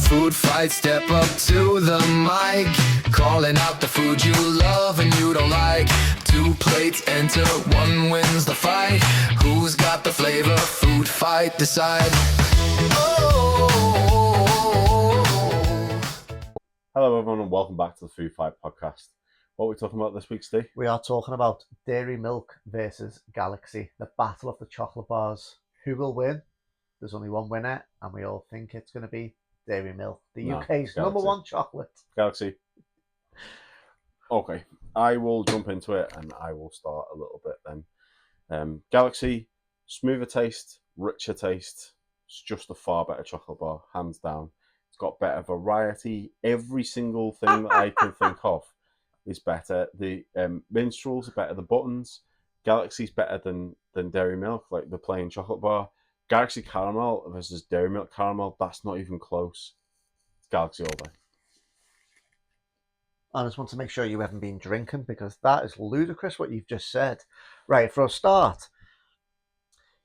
Food fight, step up to the mic, calling out the food you love and you don't like. 2 plates enter, 1 wins the fight. Who's got the flavor? Food fight, decide. Hello everyone and welcome back to the Food Fight podcast. What are we talking about this week, Steve? We are talking about Dairy Milk versus Galaxy, the battle of the chocolate bars. Who will win? There's only one winner, and we all think it's going to be Dairy Milk, the UK's number one chocolate. Galaxy. Okay, I will jump into it and I will start a little bit then. Galaxy, smoother taste, richer taste. It's just a far better chocolate bar, hands down. It's got better variety. Every single thing that I can think of is better. The minstrels are better than buttons. Galaxy's better than Dairy Milk, like the plain chocolate bar. Galaxy Caramel versus Dairy Milk Caramel, that's not even close. It's Galaxy all day. I just want to make sure you haven't been drinking, because that is ludicrous what you've just said. Right, for a start,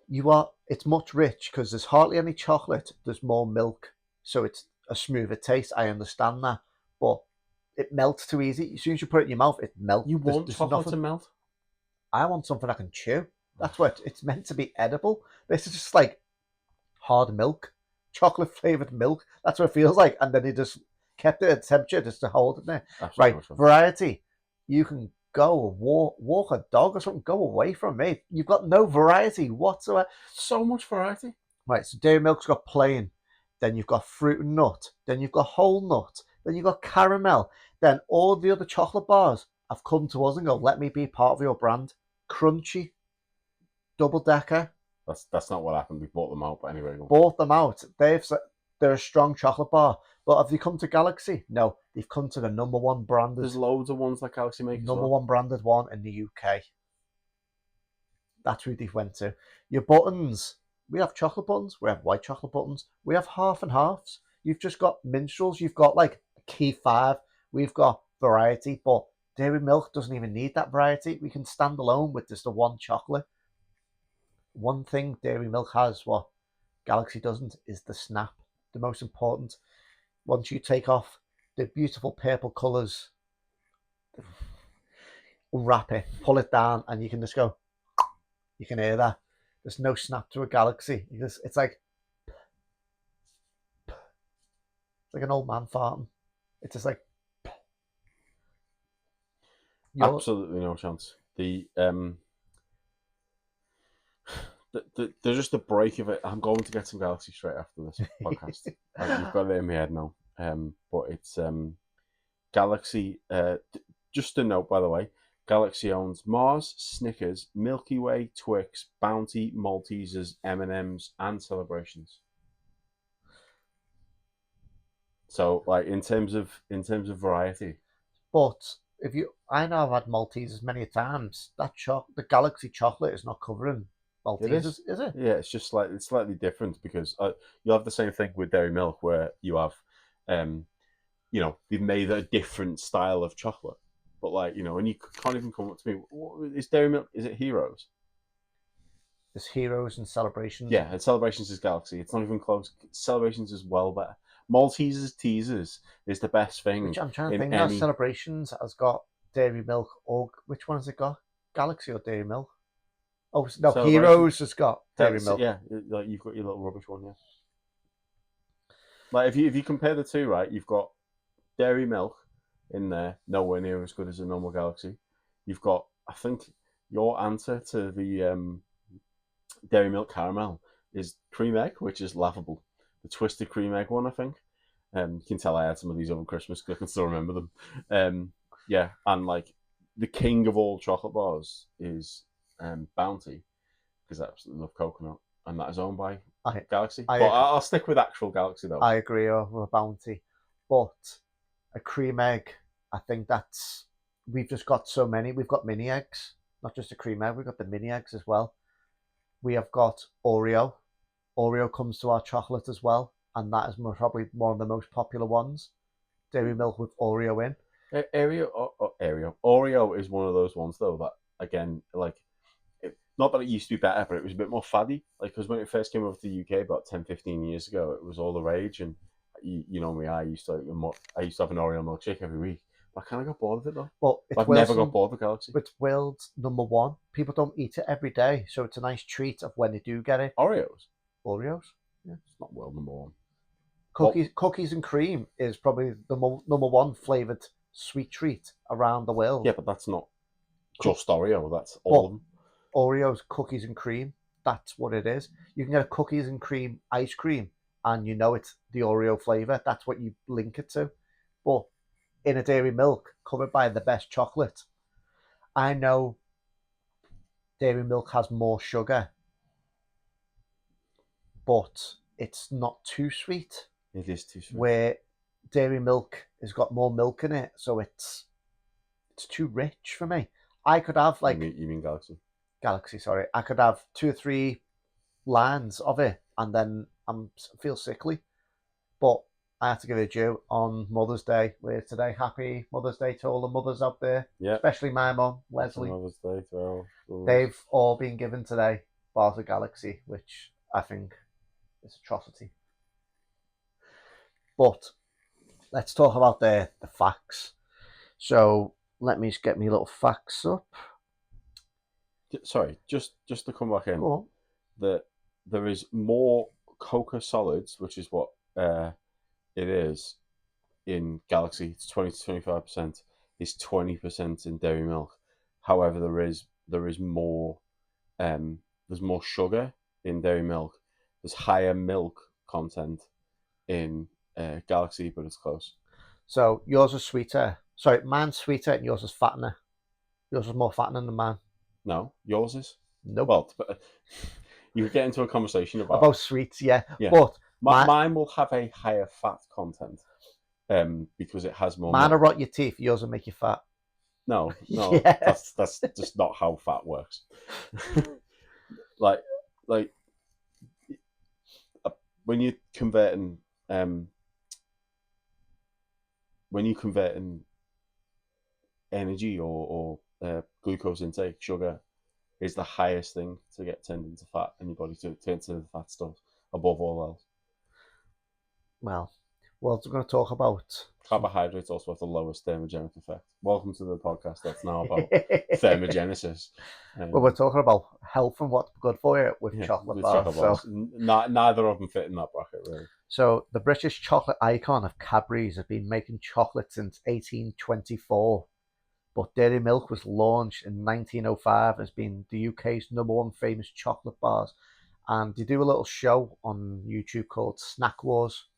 it's much rich because there's hardly any chocolate, there's more milk, so it's a smoother taste. I understand that, but it melts too easy. As soon as you put it in your mouth, it melts. You want chocolate to melt? I want something I can chew. That's what it's meant to be, edible. This is just like hard milk, chocolate flavored milk. That's what it feels like. And then he just kept it at temperature just to hold it there. Right, variety. You can go and walk a dog or something. Go away from me. You've got no variety whatsoever. So much variety. Right, so Dairy Milk's got plain. Then you've got fruit and nut. Then you've got whole nut. Then you've got caramel. Then all the other chocolate bars have come to us and go, let me be part of your brand. Crunchy, double decker. That's not what happened. We bought them out, but anyway. Bought them out. They're a strong chocolate bar. But have they come to Galaxy? No, they've come to the number one branded. There's loads of ones like Galaxy make. Number one branded one in the UK. That's who they've went to. Your buttons. We have chocolate buttons. We have white chocolate buttons. We have half and halves. You've just got minstrels. You've got like a key 5. We've got variety, but Dairy Milk doesn't even need that variety. We can stand alone with just the one chocolate. One thing Dairy Milk has, what Galaxy doesn't, is the snap. The most important. Once you take off the beautiful purple colours, unwrap it, pull it down, and you can just go, you can hear that. There's no snap to a Galaxy. It's like an old man farting. It's just like absolutely no chance. There's just the break of it. I'm going to get some Galaxy straight after this podcast. You've got it in my head now. But it's Galaxy. Just a note, by the way, Galaxy owns Mars, Snickers, Milky Way, Twix, Bounty, Maltesers, M&Ms, and Celebrations. So, like in terms of variety. But I know I've had Maltesers many times. The Galaxy chocolate is not covering Maltesers, is it? Yeah, it's just it's slightly different because you'll have the same thing with Dairy Milk where you have, they've made a different style of chocolate. But and you can't even come up to me. What is Dairy Milk? Is it Heroes? There's Heroes and Celebrations. Yeah, and Celebrations is Galaxy. It's not even close. Celebrations is well better. Maltesers Teasers is the best thing. Which I'm trying to think now. Celebrations has got Dairy Milk, or which one has it got? Galaxy or Dairy Milk? Oh no, Heroes has got Dairy Milk. Yeah, like you've got your little rubbish one. Yeah. Like if you compare the two, right? You've got Dairy Milk in there, nowhere near as good as a normal Galaxy. You've got, I think, your answer to the Dairy Milk Caramel is cream egg, which is laughable. The twisted cream egg one, I think. You can tell I had some of these over Christmas because I can still remember them. Yeah, and like the king of all chocolate bars is Bounty, because I absolutely love coconut, and that is owned by Galaxy. But I'll stick with actual Galaxy though. I agree with Bounty, but a cream egg, I think we've just got so many. We've got mini eggs, not just a cream egg. We've got the mini eggs as well. We have got Oreo. Oreo comes to our chocolate as well, and that is probably one of the most popular ones. Dairy Milk with Oreo in. Oreo is one of those ones though that, again, not that it used to be better, but it was a bit more faddy. Because when it first came over to the UK about 10, 15 years ago, it was all the rage, and you know me. I used to have an Oreo milkshake every week. But I kind of got bored of it though. But it's I've never Wilson, got bored of Galaxy. it's world's #1. People don't eat it every day, so it's a nice treat of when they do get it. Oreos. Oreos. It's not world #1. Cookies and cream is probably the #1 flavored sweet treat around the world. Yeah, but that's not just Oreo. That's all of them. Oreos, cookies and cream. That's what it is. You can get a cookies and cream ice cream, and you know it's the Oreo flavor. That's what you link it to. But in a dairy milk covered by the best chocolate, I know dairy milk has more sugar, but it's not too sweet. It is too sweet. Where dairy milk has got more milk in it, so it's too rich for me. I could have like you mean Galaxy? Galaxy, sorry. I could have 2 or 3 lines of it, and then feel sickly. But I have to give it due on Mother's Day. We're today. Happy Mother's Day to all the mothers out there, Yeah. especially my mum, Leslie. Mother's Day to all. They've all been given today bars of Galaxy, which I think is atrocity. But let's talk about the facts. So let me just get me little facts up. Sorry, just to come back in. Go on. That there is more Coca solids, which is what it is in Galaxy. It's 20 to 25%. It's 20% in dairy milk. However, there is more there's more sugar in dairy milk. There's higher milk content in Galaxy, but it's close. So yours is sweeter. Sorry, mine's sweeter and yours is fattener. Yours is more fattening than mine. No, yours is. Nope. Well, you could get into a conversation about sweets, yeah. Yeah. But mine will have a higher fat content, because it has more. Mine will rot your teeth. Yours will make you fat. No, Yes. that's just not how fat works. like when you're converting energy or glucose intake, sugar is the highest thing to get turned into fat in your body, to turn to the fat stuff above all else. Well, we're going to talk about Carbohydrates also have the lowest thermogenic effect. Welcome to the podcast that's now about thermogenesis. Well, we're talking about health and what's good for you with chocolate bars. So neither of them fit in that bracket, really. So the British chocolate icon of Cadbury's has been making chocolate since 1824. But Dairy Milk was launched in 1905 as being the UK's #1 famous chocolate bars. And they do a little show on YouTube called Snack Wars.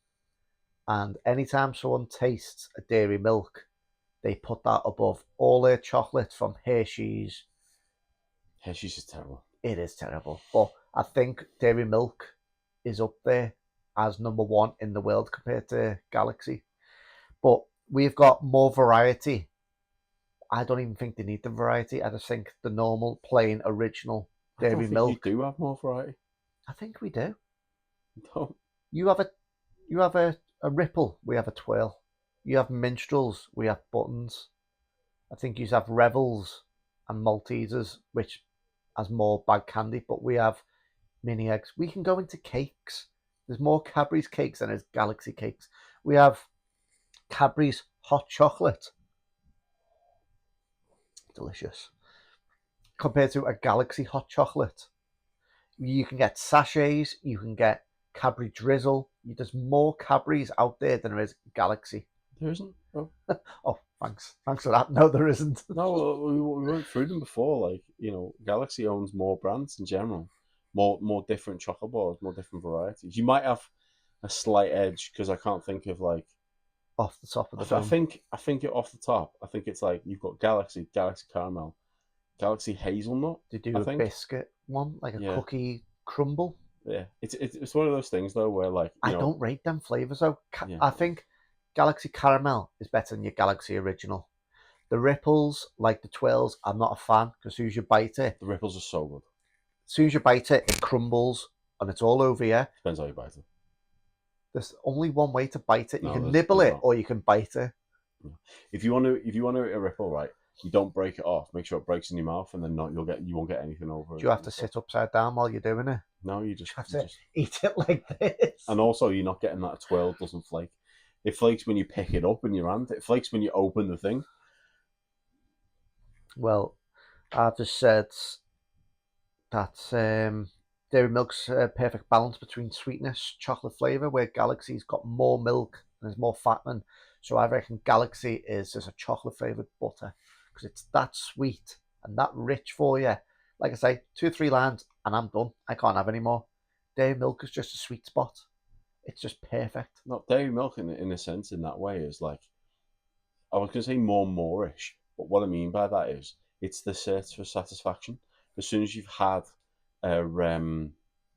And anytime someone tastes a Dairy Milk, they put that above all their chocolate from Hershey's. Hershey's is terrible. It is terrible. But I think Dairy Milk is up there as #1 in the world compared to Galaxy. But we've got more variety. I don't even think they need the variety. I just think the normal, plain, original Dairy Milk. You do have more variety. I think we do. No. You have a Ripple. We have a Twirl. You have Minstrels. We have Buttons. I think you have Revels and Maltesers, which has more bag candy. But we have mini eggs. We can go into cakes. There's more Cadbury's cakes than there's Galaxy cakes. We have Cadbury's hot chocolate. Delicious. Compared to a Galaxy hot chocolate, you can get sachets, you can get Cadbury Drizzle. There's more Cadbury's out there than there is Galaxy. There isn't. Oh, oh, thanks for that. No, there isn't. No, we went through them before. Like, Galaxy owns more brands in general, more different chocolate bars, more different varieties. You might have a slight edge because I can't think of like off the top of the dome. I think it off the top. I think it's like you've got Galaxy Caramel, Galaxy Hazelnut. They do a biscuit one, like a cookie crumble. Yeah, it's one of those things though where like I don't rate them flavors though. I think Galaxy Caramel is better than your Galaxy Original. The Ripples, like the Twirls, I'm not a fan because as soon as you bite it, the Ripples are so good. As soon as you bite it, it crumbles and it's all over you. Depends how you bite it. There's only one way to bite it. You can nibble it or you can bite it. If you want to eat a Ripple, right, you don't break it off. Make sure it breaks in your mouth, and then you won't get anything over it. Do you have to sit upside down while you're doing it? No, you You just have you to just eat it like this. and also you're not getting that a twirl doesn't flake. It flakes when you pick it up in your hand. It flakes when you open the thing. Well, I've just said that Dairy Milk's a perfect balance between sweetness, chocolate flavour, where Galaxy's got more milk and there's more fattening. So I reckon Galaxy is just a chocolate flavoured butter because it's that sweet and that rich for you. Like I say, 2 or 3 lines and I'm done. I can't have any more. Dairy Milk is just a sweet spot. It's just perfect. Not Dairy Milk in a sense in that way is like I was gonna say more-ish, but what I mean by that is it's the search for satisfaction. As soon as you've had a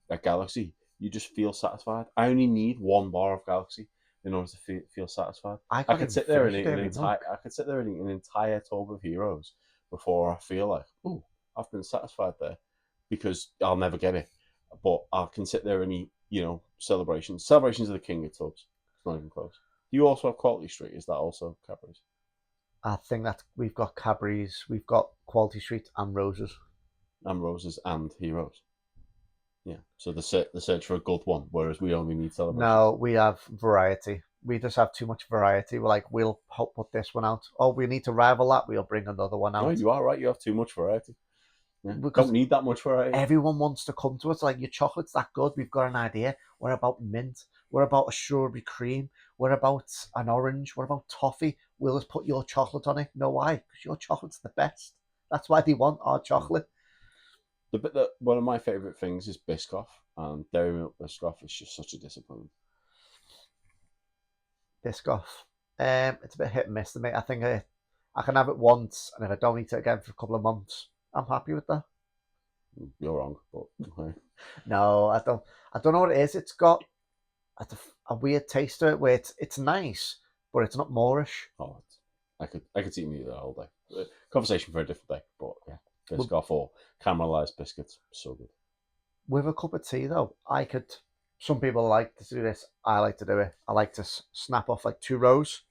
a Galaxy, you just feel satisfied. I only need 1 bar of Galaxy in order to feel satisfied. I I can't could even sit there and finish eat an Dairy entire. Milk. I could sit there and eat an entire tub of Heroes before I feel like, oh, I've been satisfied there, because I'll never get it. But I can sit there and eat, celebrations. Celebrations are the king of tubs. It's not even close. Do you also have Quality Street? Is that also Cadbury's? I think that we've got Cadbury's, we've got Quality Street and Roses. And Roses and Heroes. Yeah. So the search for a good one, whereas we only need celebrations. No, we have variety. We just have too much variety. We're like, we'll put this one out. Oh, we need to rival that. We'll bring another one out. No, you are right. You have too much variety. Yeah. Because Don't need that much variety. everyone wants to come to us like, your chocolate's that good. We've got an idea. What about mint? What about a strawberry cream? What about an orange? What about toffee? We'll just put your chocolate on it. No, why? Because your chocolate's the best. That's why they want our chocolate. The bit that one of my favourite things is Biscoff, and Dairy Milk Biscoff is just such a disappointment. Biscoff. It's a bit hit and miss to me. I think I can have it once, and if I don't eat it again for a couple of months, I'm happy with that. You're wrong, but okay. No, I don't. I don't know what it is. It's got a weird taste to it where it's nice, but it's not Moorish. Oh, I could eat either all day. Conversation for a different day, but yeah, Biscoff or caramelized biscuits, so good. With a cup of tea, though, I could. Some people like to do this. I like to do it. I like to snap off like 2 rows.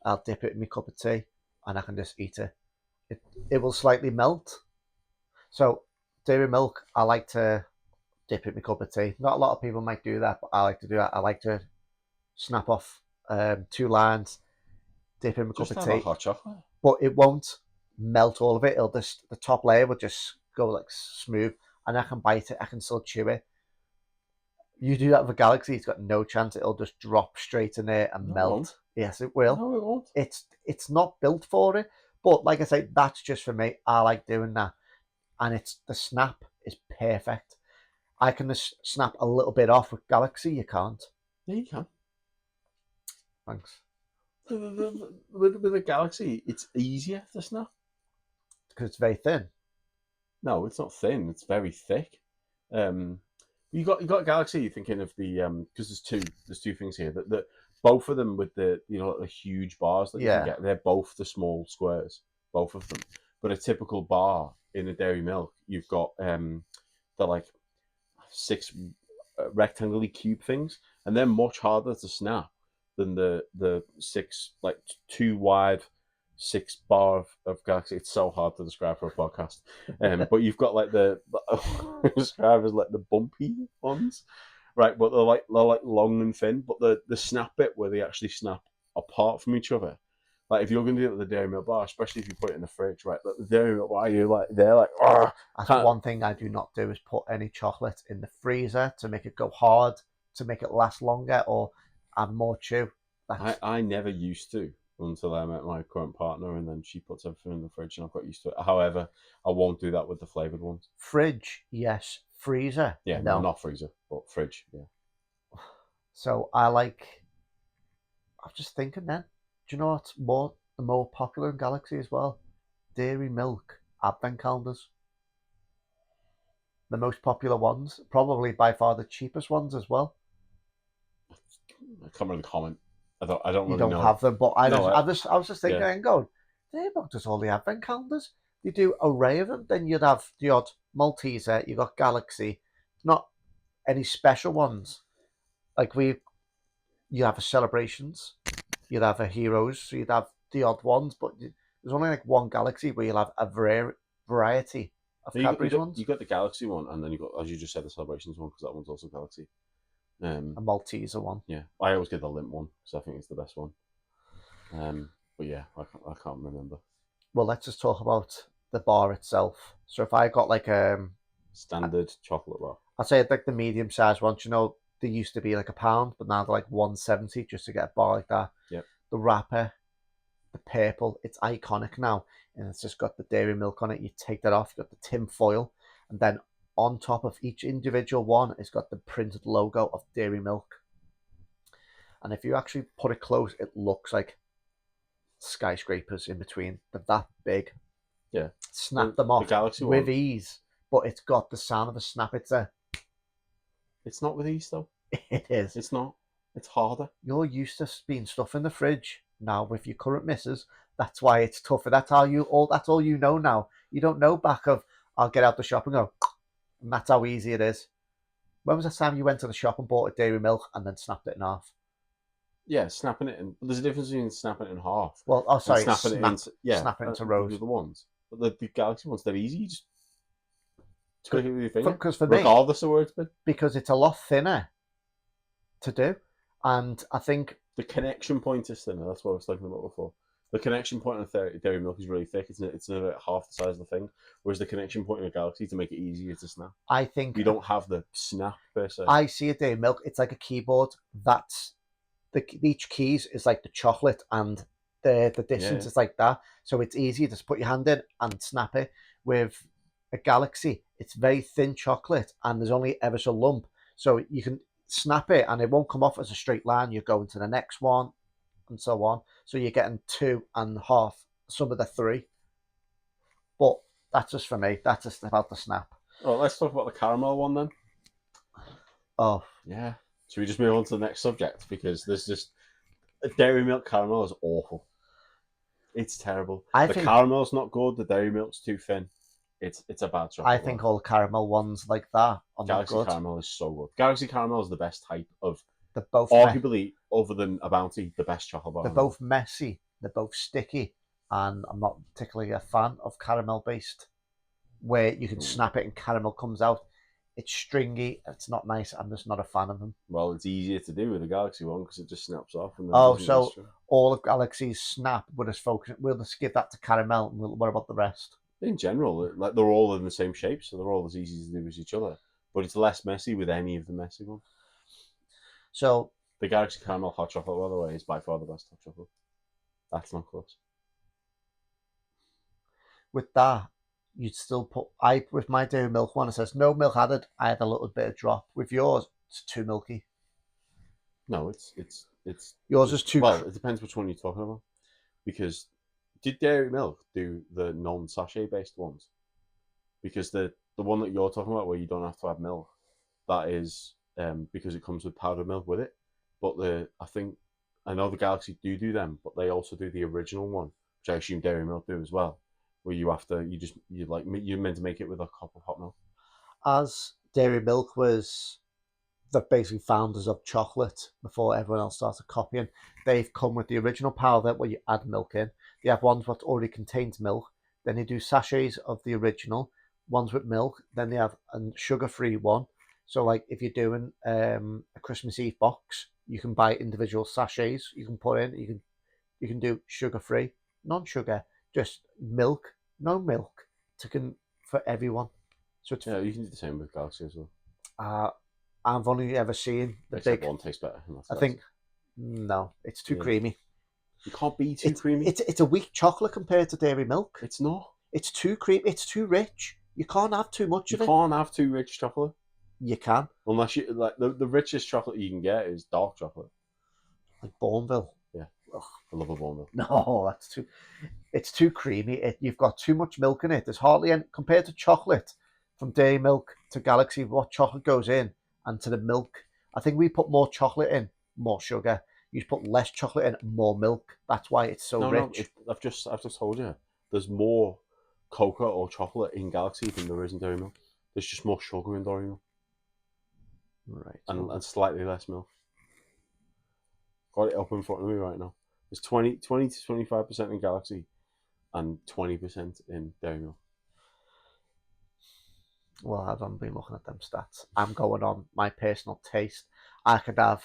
I'll dip it in my cup of tea, and I can just eat it. It will slightly melt. So dairy milk, I like to dip in my cup of tea. Not a lot of people might do that, but I like to do that. I like to snap off 2 lines, dip in my Just cup of have a tea, hot chocolate. but it won't melt all of it. It'll just, the top layer will just go like smooth, and I can bite it. I can still chew it. You do that with a Galaxy, it's got no chance. It'll just drop straight in there and No, it melt. won't. Yes, it will. No, it won't. It's not built for it. But like I say, that's just for me. I like doing that, and the snap is perfect. I can just snap a little bit off with Galaxy. You can't. Yeah, you can. Thanks. With a Galaxy, it's easier to snap. Because it's very thin. No, it's not thin. It's very thick. You got a Galaxy. You're thinking of the because there's two things here that both of them with the the huge bars that you can get. They're both the small squares, both of them. But a typical bar in a Dairy Milk, you've got they're like 6 rectangular cube things, and they're much harder to snap than the 6 like 2 wide 6 bar of Galaxy. It's so hard to describe for a podcast. But you've got like the describe as like the bumpy ones, right? But they're like long and thin. But the snap bit where they actually snap apart from each other. Like if you're going to do it with the Dairy Milk bar, especially if you put it in the fridge, right? Like the Dairy Milk bar, they're like, that's one thing I do not do is put any chocolate in the freezer to make it go hard, to make it last longer, or add more chew. I never used to until I met my current partner, and then she puts everything in the fridge, and I've got used to it. However, I won't do that with the flavoured ones. Fridge, yes. Freezer, yeah, no. Not freezer, but fridge, yeah. So I'm just thinking then, do you know what's the more popular in Galaxy as well? Dairy Milk Advent calendars. The most popular ones, probably by far the cheapest ones as well. I can't really comment. I don't really You don't know. have them, but I was just thinking yeah. and going, Dairy Milk does all the Advent calendars. You do an array of them. Then you'd have the odd Malteser. You got Galaxy. Not any special ones. Like you have a Celebrations. You'd have a Heroes. So you'd have the odd ones, but There's only like one Galaxy where you'll have a variety of You Cadbury's ones. you got the Galaxy one, and then you got, as you just said, the Celebrations one, because that one's also Galaxy. A Malteser one. Yeah, I always get the Limp one because I think it's the best one. But yeah, I can't remember. Well, let's just talk about the bar itself. So if I got like Standard chocolate bar. I'd say like the medium sized ones, you know, they used to be like £1, but now they're like 170 just to get a bar like that. Yep. The wrapper, the purple, it's iconic now, and it's just got the dairy milk on it. You take that off, you got the tin foil, and then on top of each individual one, it's got the printed logo of dairy milk. And if you actually put it close, it looks like skyscrapers in between. They're that big. Yeah. Snap them off the Galaxy with one, ease, but it's got the sound of a snap. it's not with these though. It is. It's not. It's harder. You're used to being stuff in the fridge. Now with your current missus, that's why it's tougher. That's all you know now. You don't know back of I'll get out the shop and go, and that's how easy it is. When was the time you went to the shop and bought a dairy milk and then snapped it in half? Yeah, snapping it in. There's a difference between snapping it in half. Well, and snapping it into snapping it into rows. The ones, but the Galaxy ones, they're easy. You just twig it with your finger, Because for me, regardless of where it's been. because it's a lot thinner to do, and I think The connection point is thinner. That's what I was talking about before. The connection point on a dairy milk is really thick. It's about half the size of the thing, whereas the connection point in a Galaxy to make it easier to snap. I think You don't have the snap per se. I see a dairy milk. It's like a keyboard. That's each keys is like the chocolate, and the distance is like that. So it's easy to just put your hand in and snap it. With a Galaxy, it's very thin chocolate, and there's only ever so lump, so you can snap it, and it won't come off as a straight line. You're going to the next one, and so on. So you're getting 2.5, some of the 3. But that's just for me. That's just about the snap. Oh, let's talk about the caramel one then. Oh, Yeah. Should we just move on to the next subject? Because there's just dairy milk caramel is awful. It's terrible. The caramel's not good. The dairy milk's too thin. It's a bad chocolate. I think all caramel ones like that are Galaxy not good. caramel is so good. Galaxy caramel is the best type of, They're both arguably, other than a Bounty, the best chocolate bar. They're both messy. They're both sticky, and I'm not particularly a fan of caramel based, where you can snap it and caramel comes out. It's stringy. It's not nice. I'm just not a fan of them. Well, it's easier to do with the Galaxy one because it just snaps off. And then so all of Galaxy's snap, we'll just give that to caramel. And what about the rest? In general, like they're all in the same shape, so they're all as easy to do as each other. But it's less messy with any of the messy ones. So the Galaxy caramel hot chocolate, by the way, is by far the best hot chocolate. That's not close. With that, you'd still put with my dairy milk one. It says no milk added. I had a little bit of drop. With yours, it's too milky. No, it's yours is too. Well, it depends which one you're talking about, because did Dairy Milk do the non-sachet based ones? Because the one that you're talking about, where you don't have to add milk, that is because it comes with powdered milk with it. But I know the Galaxy do them, but they also do the original one, which I assume Dairy Milk do as well, where you're meant to make it with a cup of hot milk. As Dairy Milk was the basically founders of chocolate before everyone else started copying, they've come with the original powder where you add milk in. They have ones that already contains milk. Then they do sachets of the original ones with milk. Then they have a sugar-free one. So like if you're doing a Christmas Eve box, you can buy individual sachets. You can put in. You can do sugar-free, non-sugar, just milk, no milk, for everyone. So it's, yeah, you can do the same with Galaxy as well. I've only ever seen the Except big one tastes better. I think no, it's too creamy. You can't be too creamy. It's a weak chocolate compared to dairy milk. It's not. It's too creamy. It's too rich. You can't have too much of it. You can't have too rich chocolate. You can. Unless you like the richest chocolate you can get is dark chocolate. Like Bourneville. Yeah. Ugh, I love a Bourneville. No, it's too creamy. You've got too much milk in it. There's hardly any, compared to chocolate, from dairy milk to Galaxy, what chocolate goes in, and to the milk. I think we put more chocolate in, more sugar. You put less chocolate in, more milk. That's why it's so rich. No, I've just told you. There's more cocoa or chocolate in Galaxy than there is in dairy milk. There's just more sugar in dairy milk. Right. And slightly less milk. Got it up in front of me right now. There's 20 to 25% in Galaxy, and 20% in dairy milk. Well, I haven't been looking at them stats. I'm going on my personal taste. I could have,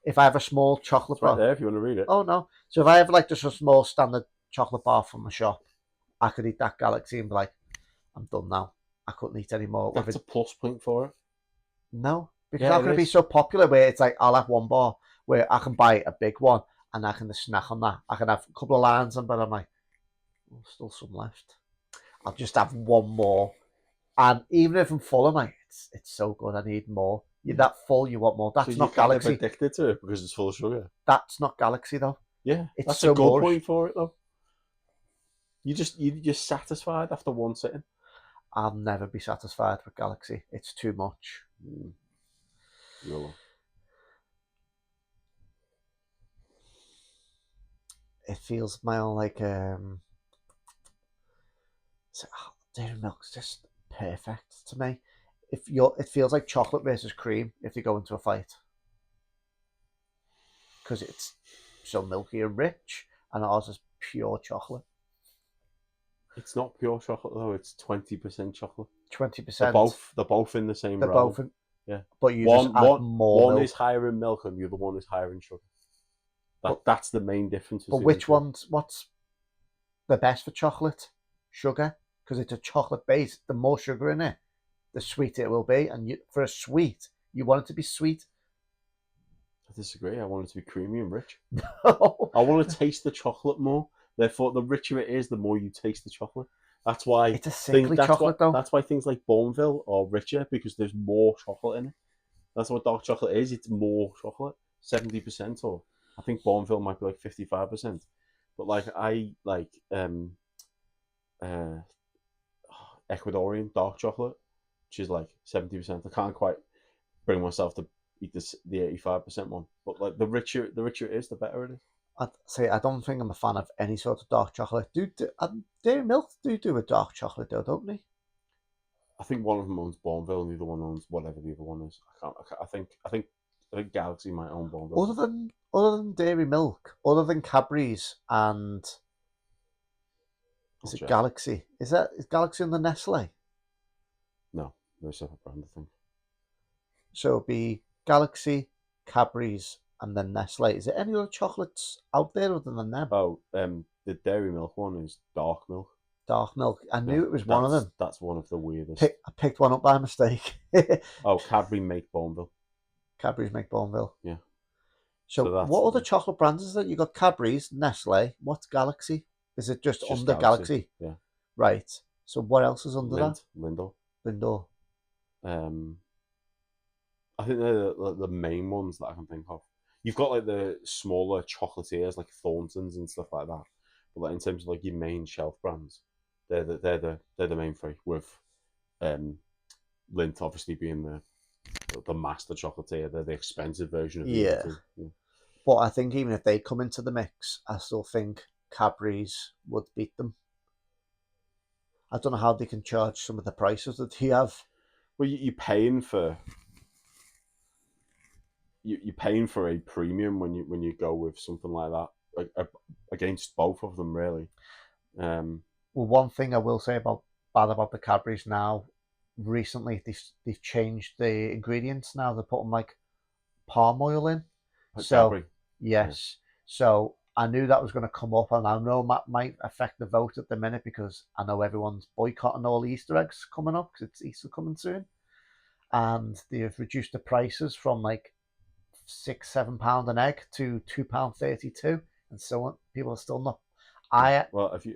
if I have a small chocolate It's right bar. there if you want to read it. Oh no! So if I have like just a small standard chocolate bar from the shop, I could eat that Galaxy and be like, I'm done now. I couldn't eat any more. That's a plus point for it. No, because Yeah, how it can it be is. so popular where it's like I'll have one bar where I can buy a big one and I can just snack on that. I can have a couple of lines on, but I'm like, oh, still some left. I'll just have one more. And even if I'm full, I'm like, it's so good. I need more. You're that full, you want more. That's So you not kind of Galaxy. addicted to it because it's full of sugar. That's not Galaxy though. Yeah, It's that's so a good much. point for it though. You're just satisfied after one sitting. I'll never be satisfied with Galaxy. It's too much. Really. It feels more like dairy milk's just perfect to me. It feels like chocolate versus cream if they go into a fight because it's so milky and rich, and ours is pure chocolate. It's not pure chocolate though. It's 20% chocolate. 20%. They're both in the same They're realm. both. Yeah. But you just add more one milk. is higher in milk and the other one is higher in sugar. That's the main difference. But which one's what's the best for chocolate? Sugar, because it's a chocolate base. The more sugar in it, the sweeter it will be. And for a sweet, you want it to be sweet. I disagree. I want it to be creamy and rich. No. I want to taste the chocolate more. Therefore, the richer it is, the more you taste the chocolate. That's why It's a sickly chocolate, though. That's why things like Bourneville are richer because there's more chocolate in it. That's what dark chocolate is. It's more chocolate, 70%, or I think Bourneville might be like 55%. But like I like Ecuadorian dark chocolate, which is like 70%. I can't quite bring myself to eat the 85% one. But like the richer it is, the better it is. I'd say I don't think I'm a fan of any sort of dark chocolate. Dairy Milk do a dark chocolate though, don't they? I think one of them owns Bourneville, and the other one owns whatever the other one is. I think Galaxy might own Bourneville. Other than Dairy Milk, other than Cadbury's and is it Galaxy? Is Galaxy under Nestle? No, they're a separate brand, I think. So it'd be Galaxy, Cadbury's, and then Nestle. Is there any other chocolates out there other than them? Oh, the Dairy Milk one is dark milk. Dark milk. I knew it was one of them. That's one of the weirdest. I picked one up by mistake. Oh, Cadbury make Bourneville. Cadbury's make Bourneville. Yeah. So what other chocolate brands is that? You got Cadbury's, Nestle. What's Galaxy? Is it just under Galaxy? Yeah. Right. So what else is under that? Lindor. I think they're the main ones that I can think of. You've got like the smaller chocolatiers like Thornton's and stuff like that. But like in terms of like your main shelf brands, they're the main three. With Lindt obviously being the master chocolatier. They're the expensive version of the other two. Yeah. But I think even if they come into the mix, I still think Cadbury's would beat them. I don't know how they can charge some of the prices that they have. Well, you're paying for a premium when you go with something like that against both of them, really. Well, one thing I will say about the Cadbury's now, recently they've changed the ingredients. Now they're putting like palm oil in. Cadbury. Yes. Yeah. So I knew that was going to come up, and I know that might affect the vote at the minute because I know everyone's boycotting all the Easter eggs coming up because it's Easter coming soon, and they've reduced the prices from like £6-7 an egg to £2.32, and so on. People are still not. Well, if you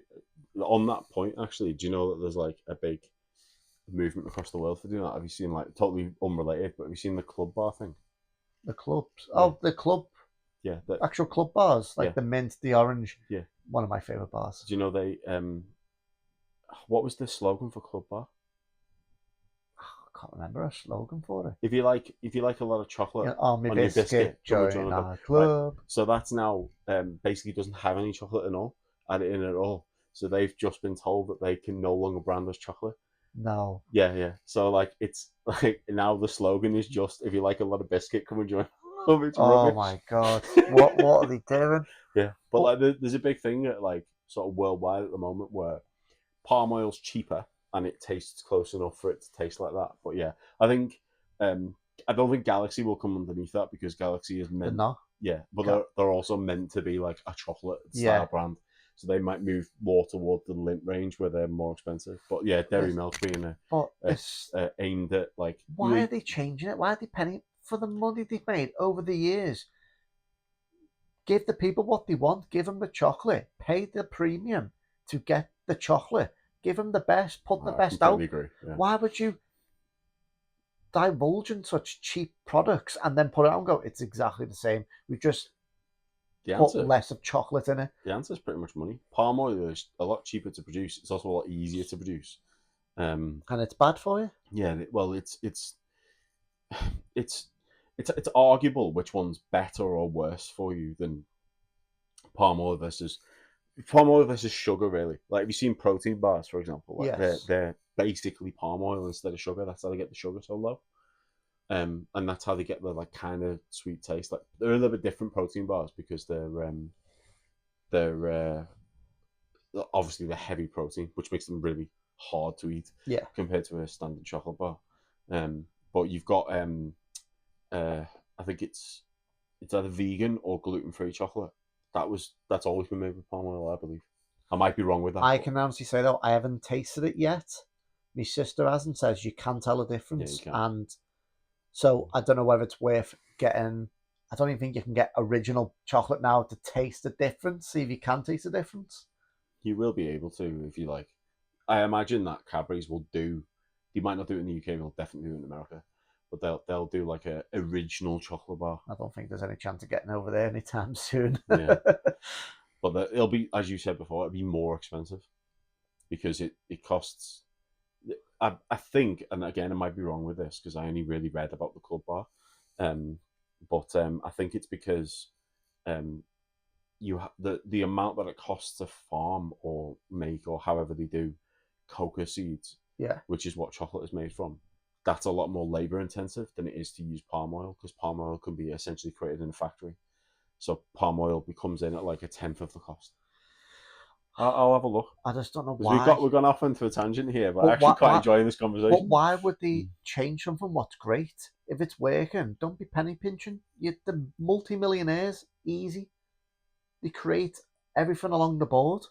on that point, actually, do you know that there's like a big movement across the world for doing that? Have you seen, like, totally unrelated, but have you seen the club bar thing? The clubs? Yeah. Oh, the club. Yeah, the actual club bars, like the mint, the orange. Yeah, one of my favorite bars. Do you know they? What was the slogan for club bar? I can't remember a slogan for it. If you like a lot of chocolate on your biscuit, join our club. Right. So that's now basically doesn't have any chocolate at all, add it in at all. So they've just been told that they can no longer brand as chocolate. No. Yeah. So like it's like now the slogan is just if you like a lot of biscuit, come and join. Oh my god! What are they doing? Yeah, but like there's a big thing that like sort of worldwide at the moment where palm oil's cheaper and it tastes close enough for it to taste like that. But yeah, I think I don't think Galaxy will come underneath that because Galaxy is They're meant, not. yeah, but Ga- they're also meant to be like a chocolate style Yeah. brand. So they might move more toward the Lindt range where they're more expensive. But yeah, Dairy This- Milk being But a, this, aimed at like why are they changing it? Why are they penny for the money they've made over the years? Give the people what they want. Give them the chocolate. Pay the premium to get the chocolate. Give them the best. Put the I best out. completely agree. Yeah. Why would you divulge in such cheap products and then put it out and go, it's exactly the same? We just The put answer, less of chocolate in it. the answer is pretty much money. Palm oil is a lot cheaper to produce. It's also a lot easier to produce. And it's bad for you. Yeah, well, it's it's arguable which one's better or worse for you than palm oil versus sugar. Really, like have you seen protein bars, for example? Like Yes. they're basically palm oil instead of sugar. That's how they get the sugar so low. And that's how they get the like kind of sweet taste. Like they're a little bit different protein bars because they're obviously they're heavy protein, which makes them really hard to eat Yeah. compared to a standard chocolate bar. But you've got I think it's either vegan or gluten free chocolate. That's always been made with palm oil, I believe. I might be wrong with that. I but can honestly say though, I haven't tasted it yet. My sister hasn't, says you can tell a difference. Yeah, you can. And so I don't know whether it's worth getting. I don't even think you can get original chocolate now to taste the difference. See if you can taste the difference. You will be able to if you like. I imagine that Cadbury's will do. They might not do it in the UK. They'll definitely do it in America, but they'll do like a original chocolate bar. I don't think there's any chance of getting over there anytime soon. Yeah. But it'll be, as you said before, it'll be more expensive because it costs. I think, and again, I might be wrong with this because I only really read about the club bar, but I think it's because you the amount that it costs to farm or make or however they do coca seeds, Yeah. which is what chocolate is made from. That's a lot more labor intensive than it is to use palm oil because palm oil can be essentially created in a factory. So palm oil becomes in at like a tenth of the cost. I'll have a look. I just don't know 'Cause why. we've gone off into a tangent here, but But I'm actually quite why- enjoying this But conversation. why would they change something what's great? If it's working, don't be penny pinching. The multi-millionaires, easy. They create everything along the board.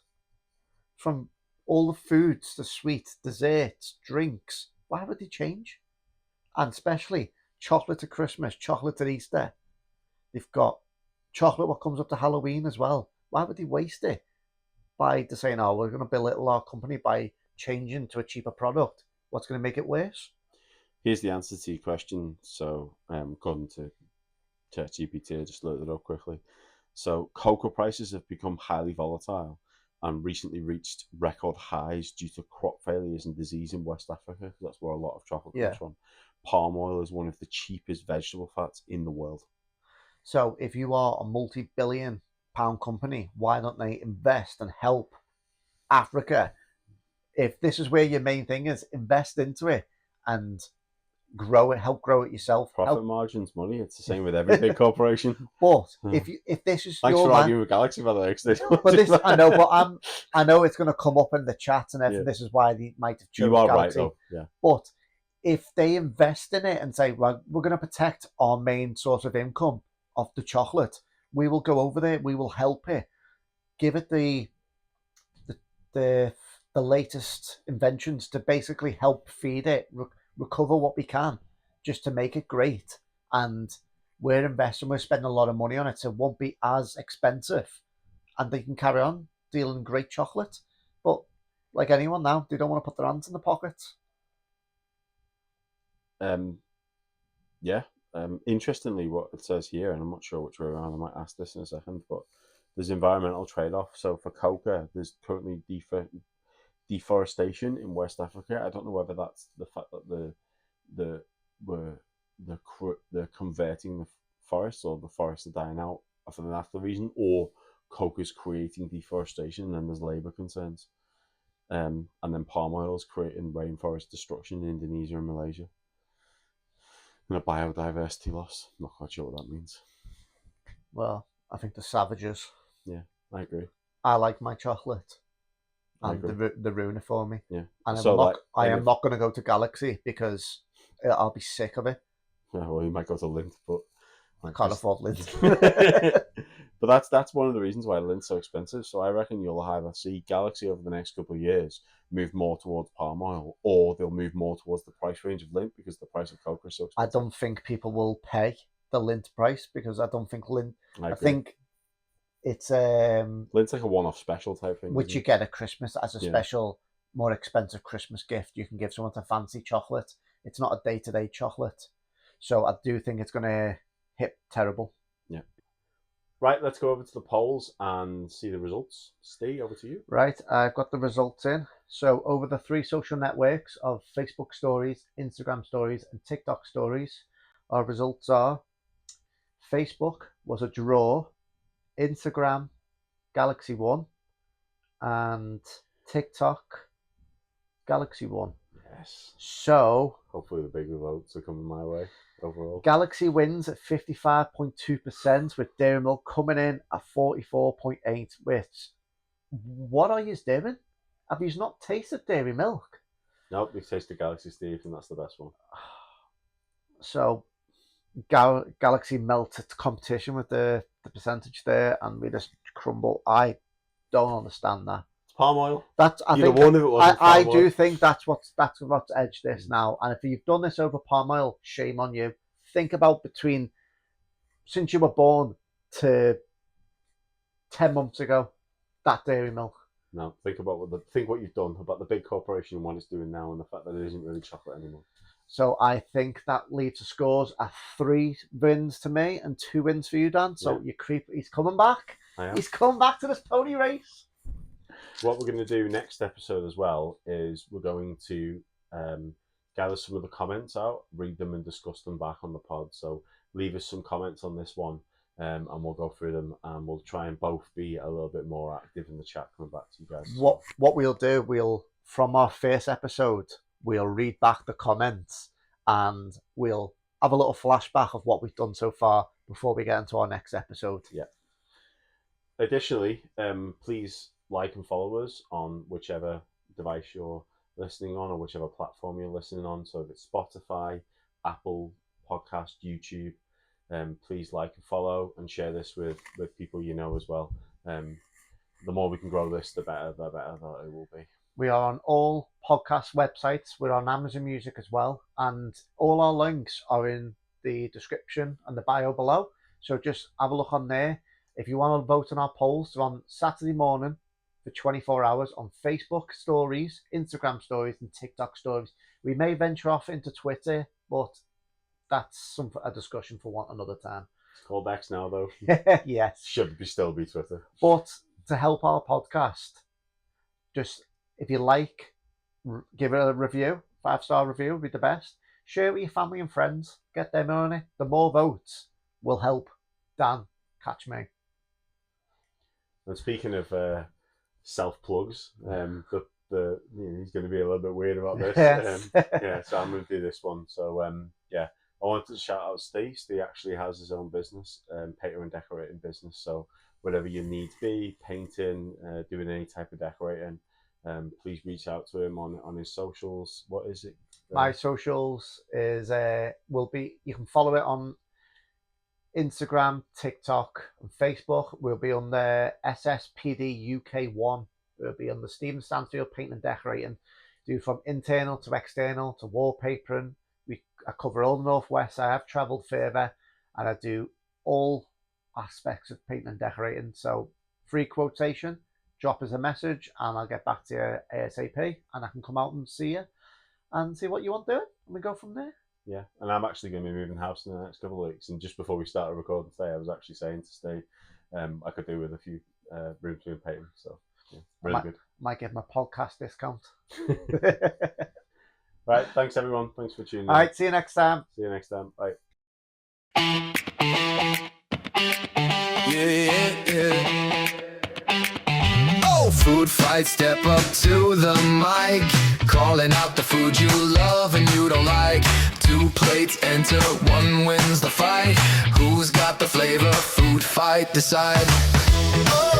From all the foods, the sweet, desserts, drinks. Why would they change? And especially chocolate at Christmas, chocolate at Easter. They've got chocolate what comes up to Halloween as well. Why would they waste it by just saying, oh, we're going to belittle our company by changing to a cheaper product? What's going to make it worse? Here's the answer to your question. So, according to ChatGPT, I just looked it up quickly. So, cocoa prices have become highly volatile and recently reached record highs due to crop failures and disease in West Africa. That's where a lot of chocolate Yeah. comes from. Palm oil is one of the cheapest vegetable fats in the world. So if you are a multi-billion pound company, why don't they invest and help Africa? If this is where your main thing is, invest into it and grow it, help grow it yourself. Profit margins, money. It's the same with every big corporation. But if this is Thanks your for land, arguing with Galaxy, by the way. 'Cause they don't but do this that. I know, but I know it's going to come up in the chat and everything. Yeah. This is why they might have chosen You are Galaxy. right, though. Yeah. But if they invest in it and say, well, we're going to protect our main source of income of the chocolate, we will go over there, we will help it, give it the latest inventions to basically help feed it, recover what we can, just to make it great. And we're investing, we're spending a lot of money on it, so it won't be as expensive, and they can carry on dealing great chocolate. But like anyone now, they don't want to put their hands in the pockets. Yeah. Interestingly, what it says here, and I'm not sure which way around, I might ask this in a second, but there's environmental trade-off. So for coca, there's currently deforestation in West Africa. I don't know whether that's the fact that they're converting the forests or the forests are dying out. I think that's the reason, or coca's creating deforestation, and then there's labour concerns. And then palm oil is creating rainforest destruction in Indonesia and Malaysia. And a biodiversity loss. Not quite sure what that means. Well, I think the savages. Yeah, I agree. I like my chocolate, I and agree. they ruin it for me. Yeah. And So, like, I and am not going to go to Galaxy because I'll be sick of it. well, you might go to Lindt, but I can't afford Lindt. But that's one of the reasons why Lint's so expensive. So I reckon you'll either see Galaxy over the next couple of years move more towards palm oil, or they'll move more towards the price range of Lindt because the price of cocoa is so I expensive. don't think people will pay the Lindt price because I don't think Lindt. I I agree. think it's Lint's like a one-off special type thing, which isn't you it? get at Christmas as a Yeah. special, more expensive Christmas gift. You can give someone a fancy chocolate. It's not a day-to-day chocolate, so I do think it's going to hit terrible. Yeah. Right, let's go over to the polls and see the results. Steve, over to you. Right, I've got the results in. So over the 3 social networks of Facebook Stories, Instagram Stories, and TikTok Stories, our results are: Facebook was a draw, Instagram, Galaxy won, and TikTok, Galaxy won. Yes. So Hopefully the bigger votes are coming my way overall. Galaxy wins at 55.2%, with Dairy Milk coming in at 44.8%. Which, what are you doing? Have you not tasted Dairy Milk? Nope, we've tasted Galaxy, Steve, and that's the best one. So Galaxy melts its competition with the percentage there, and we just crumble. I don't understand that. It's palm oil. That's I You'd think have won if it wasn't I palm do oil. think that's what's edged this now. And if you've done this over palm oil, shame on you. Think about since you were born to 10 months ago, that Dairy Milk. No, think what you've done about the big corporation and what it's doing now, and the fact that it isn't really chocolate anymore. So I think that leaves the scores at 3 wins to me and 2 wins for you, Dan. So Yeah. he's coming back. I am. He's coming back to this pony race. What we're going to do next episode as well is we're going to gather some of the comments out, read them, and discuss them back on the pod. So leave us some comments on this one, and we'll go through them, and we'll try and both be a little bit more active in the chat coming back to you guys. What we'll do, from our first episode, we'll read back the comments and we'll have a little flashback of what we've done so far before we get into our next episode. Yeah. Additionally, please like and follow us on whichever device you're listening on or whichever platform you're listening on. So if it's Spotify, Apple Podcast, YouTube, please like and follow and share this with people you know as well. The more we can grow this, the better that it will be. We are on all podcast websites. We're on Amazon Music as well. And all our links are in the description and the bio below. So just have a look on there. If you want to vote on our polls, they're on Saturday morning for 24 hours on Facebook Stories, Instagram Stories, and TikTok Stories. We may venture off into Twitter, but that's a discussion for another time. It's called X now, though. Yes. Should still be Twitter. But to help our podcast, just if you like, give it a review. 5-star review would be the best. Share it with your family and friends. Get them on it. The more votes will help Dan catch me. And speaking of self plugs, he's going to be a little bit weird about this. Yes. So I'm going to do this one. So I wanted to shout out Steve. Steve actually has his own business, painter and decorating business. So whatever you need to be, painting, doing any type of decorating, please reach out to him on his socials. What is it? My socials is you can follow it on Instagram, TikTok, and Facebook. We'll be on the SSPD UK1. We'll be on the Stephen Stansfield Painting and Decorating. Do from internal to external to wallpapering. I cover all the Northwest. I have travelled further, and I do all aspects of painting and decorating. So free quotation, drop us a message, and I'll get back to you ASAP, and I can come out and see you and see what you want doing, and we go from there. Yeah, and I'm actually going to be moving house in the next couple of weeks. And just before we started recording today, I was actually saying to Steve, I could do with a few rooms doing painting. So, yeah, really good. Might give him a podcast discount. Right, thanks everyone. Thanks for tuning in. All right, see you next time. See you next time. Bye. Yeah. Oh, food fight, step up to the mic. Calling out the food you love and you don't like. 2 plates enter, 1 wins the fight. Who's got the flavor? Food fight, decide. Oh.